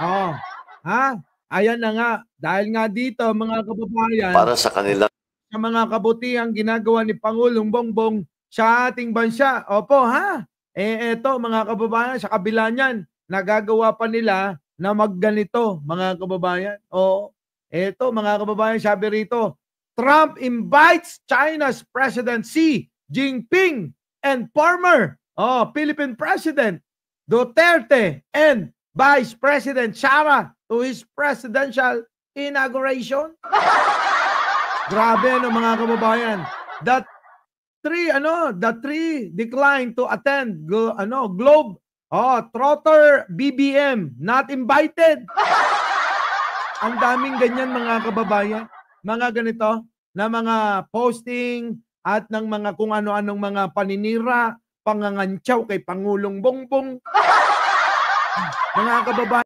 Oh, ha? Ayan na nga, dahil nga dito mga kababayan, para sa kanila. sa mga kabutihang ginagawa ni Pangulong Bongbong sa ating bansa. Opo, ha? Eto mga kababayan, sa kabila niyan, nagagawa pa nila na magganito, mga kababayan. Oo. Eto mga kababayan, sabi rito, Trump invites China's President Xi Jinping and former Philippine President Duterte and Vice President Sara to his presidential inauguration. Grabe ano mga kababayan. The three declined to attend Globe Trotter BBM not invited. Ang daming ganyan mga kababayan. Mga ganito na mga posting at ng mga kung ano-anong mga paninira, pangangantyaw kay Pangulong Bongbong. Mga kababayan